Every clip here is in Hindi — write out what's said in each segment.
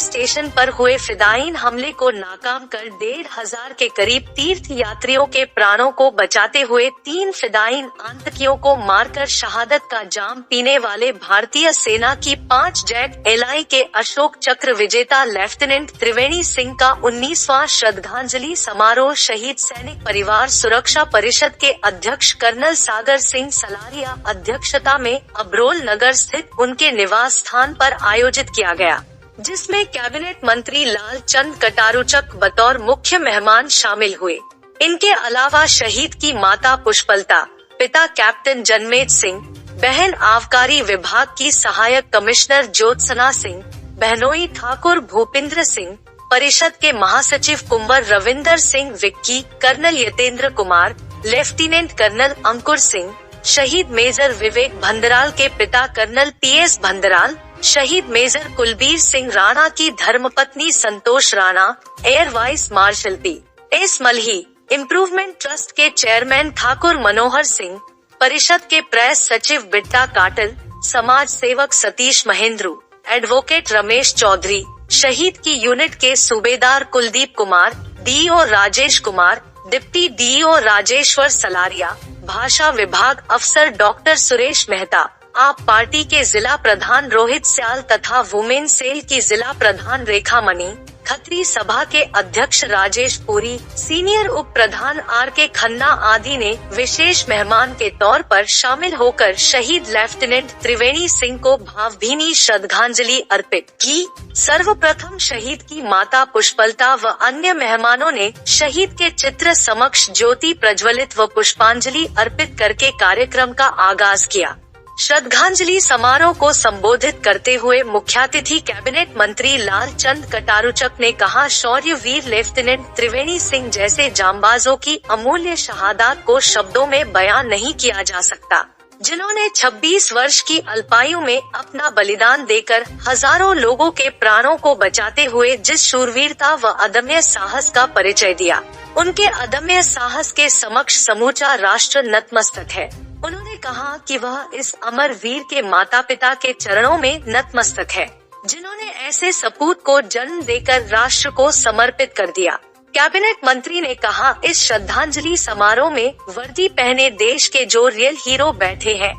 स्टेशन पर हुए फिदायीन हमले को नाकाम कर 1,500 के करीब तीर्थ यात्रियों के प्राणों को बचाते हुए 3 फिदायीन आतंकियों को मारकर शहादत का जाम पीने वाले भारतीय सेना की 5 जेट एलआई के अशोक चक्र विजेता लेफ्टिनेंट त्रिवेणी सिंह का 19वां श्रद्धांजलि समारोह शहीद सैनिक परिवार सुरक्षा परिषद के अध्यक्ष कर्नल सागर सिंह सलारिया अध्यक्षता में अबरोल नगर स्थित उनके निवास स्थान पर आयोजित किया गया, जिसमें कैबिनेट मंत्री लाल चंद कटारुचक बतौर मुख्य मेहमान शामिल हुए। इनके अलावा शहीद की माता पुष्पलता, पिता कैप्टन जनमेज सिंह, बहन आबकारी विभाग की सहायक कमिश्नर ज्योत्सना सिंह, बहनोई ठाकुर भूपिंद्र सिंह, परिषद के महासचिव Kunwar Ravinder Singh Vicky, colonel Yatendra Kumar, lieutenant colonel Ankur Singh, शहीद मेजर विवेक भंदराल के पिता कर्नल पीएस भंदराल, शहीद मेजर कुलबीर सिंह राणा की धर्मपत्नी Santosh Rana, air vice marshal P S. Malhi, improvement trust के चेयरमैन ठाकुर मनोहर सिंह, परिषद के प्रेस सचिव बिट्टा काटल, समाज सेवक सतीश महेंद्रू, एडवोकेट रमेश चौधरी, शहीद की यूनिट के सूबेदार Kuldeep Kumar, DO Rajesh Kumar, deputy DO Rajeshwar Salaria, भाषा विभाग अफसर डॉक्टर सुरेश मेहता, आप पार्टी के जिला प्रधान रोहित स्याल तथा वुमेन सेल की जिला प्रधान रेखा मणि, खत्री सभा के अध्यक्ष राजेश पुरी, सीनियर उप प्रधान आर के खन्ना आदि ने विशेष मेहमान के तौर पर शामिल होकर शहीद लेफ्टिनेंट त्रिवेणी सिंह को भावभीनी श्रद्धांजलि अर्पित की। सर्वप्रथम शहीद की माता पुष्पलता व अन्य मेहमानों ने शहीद के चित्र समक्ष ज्योति प्रज्वलित व पुष्पांजलि अर्पित करके कार्यक्रम का आगाज किया। श्रद्धांजलि समारोह को संबोधित करते हुए मुख्यातिथि कैबिनेट मंत्री लाल चंद कटारुचक ने कहा, शौर्य वीर लेफ्टिनेंट त्रिवेणी सिंह जैसे जांबाजों की अमूल्य शहादत को शब्दों में बयान नहीं किया जा सकता, जिन्होंने 26 वर्ष की अल्पायु में अपना बलिदान देकर हजारों लोगों के प्राणों को बचाते हुए जिस शूरवीरता व अदम्य साहस का परिचय दिया, उनके अदम्य साहस के समक्ष समूचा राष्ट्र नतमस्तक है। उन्होंने कहा कि वह इस अमर वीर के माता पिता के चरणों में नतमस्तक है, जिन्होंने ऐसे सपूत को जन्म देकर राष्ट्र को समर्पित कर दिया। कैबिनेट मंत्री ने कहा, इस श्रद्धांजलि समारोह में वर्दी पहने देश के जो रियल हीरो बैठे हैं,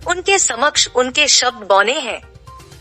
उनके समक्ष उनके शब्द बौने हैं।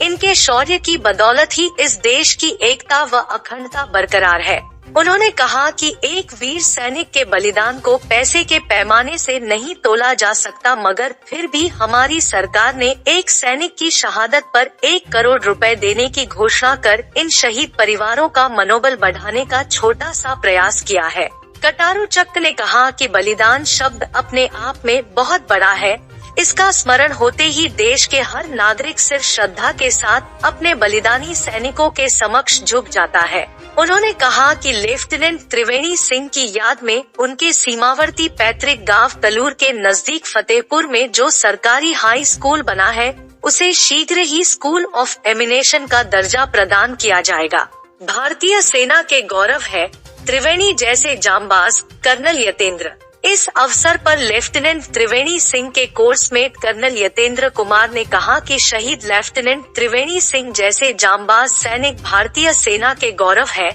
इनके शौर्य की बदौलत ही इस देश की एकता व अखंडता बरकरार है। उन्होंने कहा कि एक वीर सैनिक के बलिदान को पैसे के पैमाने से नहीं तोला जा सकता, मगर फिर भी हमारी सरकार ने एक सैनिक की शहादत पर 1 करोड़ रुपए देने की घोषणा कर इन शहीद परिवारों का मनोबल बढ़ाने का छोटा सा प्रयास किया है। कटारुचक ने कहा कि बलिदान शब्द अपने आप में बहुत बड़ा है। इसका स्मरण होते ही देश के हर नागरिक सिर्फ श्रद्धा के साथ अपने बलिदानी सैनिकों के समक्ष झुक जाता है। उन्होंने कहा कि लेफ्टिनेंट त्रिवेणी सिंह की याद में उनके सीमावर्ती पैतृक गांव तलूर के नजदीक फतेहपुर में जो सरकारी हाई स्कूल बना है, उसे शीघ्र ही स्कूल ऑफ एमिनेशन का दर्जा प्रदान किया जाएगा। भारतीय सेना के गौरव है त्रिवेणी जैसे जांबाज, कर्नल यतेंद्र। इस अवसर पर लेफ्टिनेंट त्रिवेणी सिंह के कोर्समेट कर्नल यतेंद्र कुमार ने कहा कि शहीद लेफ्टिनेंट त्रिवेणी सिंह जैसे जांबाज सैनिक भारतीय सेना के गौरव है।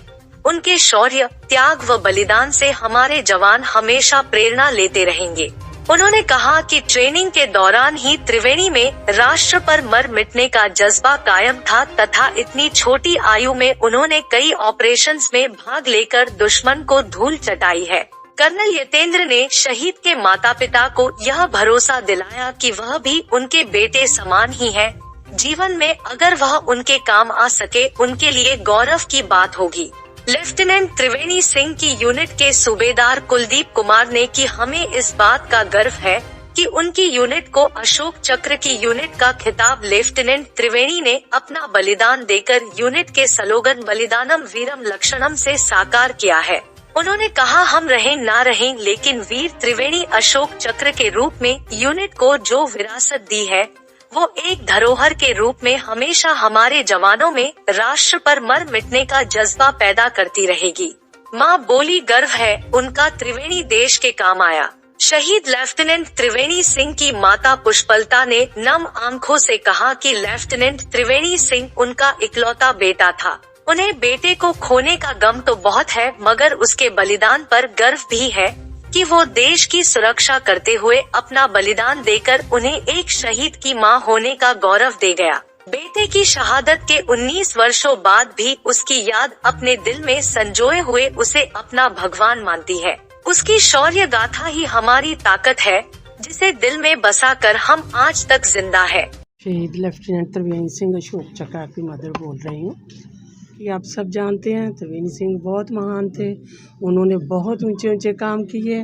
उनके शौर्य, त्याग व बलिदान से हमारे जवान हमेशा प्रेरणा लेते रहेंगे। उन्होंने कहा कि ट्रेनिंग के दौरान ही त्रिवेणी में राष्ट्र पर मर मिटने का जज्बा कायम था तथा इतनी छोटी आयु में उन्होंने कई ऑपरेशंस में भाग लेकर दुश्मन को धूल चटाई है। कर्नल यतेंद्र ने शहीद के माता पिता को यह भरोसा दिलाया कि वह भी उनके बेटे समान ही है। जीवन में अगर वह उनके काम आ सके, उनके लिए गौरव की बात होगी। लेफ्टिनेंट त्रिवेणी सिंह की यूनिट के सूबेदार कुलदीप कुमार ने कि हमें इस बात का गर्व है कि उनकी यूनिट को अशोक चक्र की यूनिट का खिताब लेफ्टिनेंट त्रिवेणी ने अपना बलिदान देकर यूनिट के स्लोगन बलिदानम वीरम लक्षणम से साकार किया है। उन्होंने कहा, हम रहें ना रहें, लेकिन वीर त्रिवेणी अशोक चक्र के रूप में यूनिट को जो विरासत दी है, वो एक धरोहर के रूप में हमेशा हमारे जवानों में राष्ट्र पर मर मिटने का जज्बा पैदा करती रहेगी। माँ बोली गर्व है उनका त्रिवेणी देश के काम आया। शहीद लेफ्टिनेंट त्रिवेणी सिंह की माता पुष्पलता ने नम आंखों से कहा कि लेफ्टिनेंट त्रिवेणी सिंह उनका इकलौता बेटा था। उन्हें बेटे को खोने का गम तो बहुत है, मगर उसके बलिदान पर गर्व भी है कि वो देश की सुरक्षा करते हुए अपना बलिदान देकर उन्हें एक शहीद की मां होने का गौरव दे गया। बेटे की शहादत के 19 वर्षों बाद भी उसकी याद अपने दिल में संजोए हुए उसे अपना भगवान मानती है। उसकी शौर्य गाथा ही हमारी ताकत है, जिसे दिल में बसा कर हम आज तक जिंदा है। शहीद लेफ्टिनेंट त्रिवेणी सिंह अशोक चक्रा की मदर बोल रही हूँ कि आप सब जानते हैं त्रिवेणी सिंह बहुत महान थे। उन्होंने बहुत ऊंचे ऊंचे काम किए।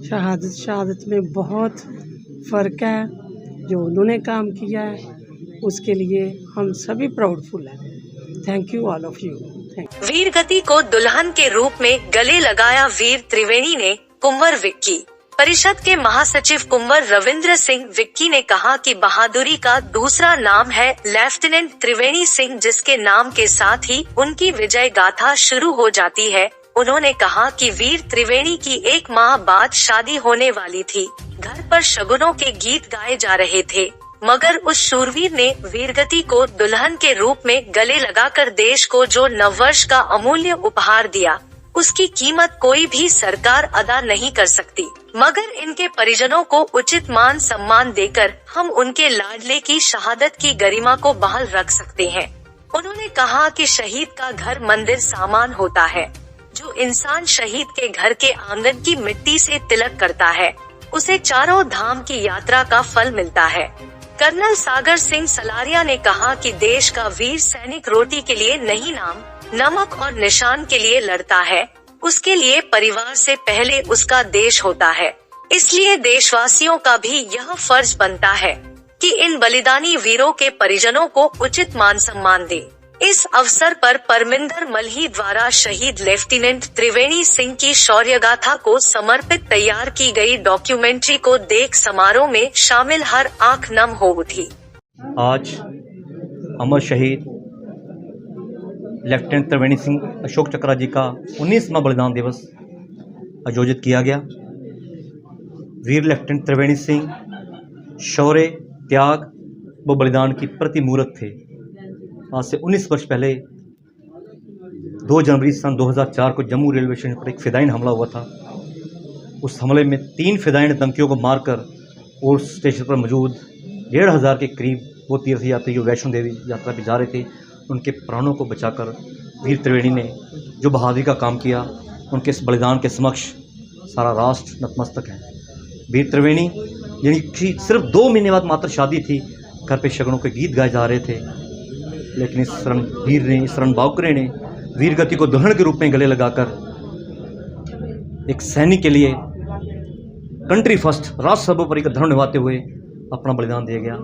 शहादत में बहुत फ़र्क है। जो उन्होंने काम किया है उसके लिए हम सभी प्राउडफुल हैं। Thank you all of you. वीर गति को दुल्हन के रूप में गले लगाया वीर त्रिवेणी ने। कुंवर विक्की परिषद के महासचिव कुंवर रविंद्र सिंह विक्की ने कहा कि बहादुरी का दूसरा नाम है लेफ्टिनेंट त्रिवेणी सिंह, जिसके नाम के साथ ही उनकी विजय गाथा शुरू हो जाती है। उन्होंने कहा कि वीर त्रिवेणी की 1 माह बाद शादी होने वाली थी। घर पर शगुनों के गीत गाए जा रहे थे, मगर उस शूरवीर ने वीरगति को दुल्हन के रूप में गले लगाकर देश को जो नववर्ष का अमूल्य उपहार दिया, उसकी कीमत कोई भी सरकार अदा नहीं कर सकती। मगर इनके परिजनों को उचित मान सम्मान देकर हम उनके लाडले की शहादत की गरिमा को बहाल रख सकते हैं। उन्होंने कहा कि शहीद का घर मंदिर सामान होता है। जो इंसान शहीद के घर के आंगन की मिट्टी से तिलक करता है, उसे चारों धाम की यात्रा का फल मिलता है। कर्नल सागर सिंह सलारिया ने कहा कि देश का वीर सैनिक रोटी के लिए नहीं, नाम, नमक और निशान के लिए लड़ता है। उसके लिए परिवार से पहले उसका देश होता है। इसलिए देशवासियों का भी यह फर्ज बनता है कि इन बलिदानी वीरों के परिजनों को उचित मान सम्मान दे। इस अवसर पर परमिंदर मल्ही द्वारा शहीद लेफ्टिनेंट त्रिवेणी सिंह की शौर्य गाथा को समर्पित तैयार की गई डॉक्यूमेंट्री को देख समारोह में शामिल हर आंख नम हो उठी। आज अमर शहीद लेफ्टिनेंट त्रिवेणी सिंह अशोक चक्रा जी का 19वां बलिदान दिवस आयोजित किया गया। वीर लेफ्टिनेंट त्रिवेणी सिंह शौर्य, त्याग व बलिदान की प्रतिमूर्त थे। आज से 19 वर्ष पहले 2 जनवरी सन 2004 को जम्मू रेलवे स्टेशन पर एक फिदायीन हमला हुआ था। उस हमले में 3 फिदायीन आतंकियों को मारकर और स्टेशन पर मौजूद 1500 के करीब वो तीर्थयात्री जो वैष्णो देवी यात्रा पर जा रहे थे, उनके प्राणों को बचाकर वीर त्रिवेणी ने जो बहादुरी का काम किया, उनके इस बलिदान के समक्ष सारा राष्ट्र नतमस्तक है। वीर त्रिवेणी यानी सिर्फ 2 महीने बाद मात्र शादी थी, घर पे शगनों के गीत गाए जा रहे थे, लेकिन इस रणवीर ने, इस रणबांकुरे ने वीरगति को दुल्हन के रूप में गले लगाकर एक सैनिक के लिए कंट्री फर्स्ट, राष्ट्र सर्वोपरि का धर्म निभाते हुए अपना बलिदान दिया गया।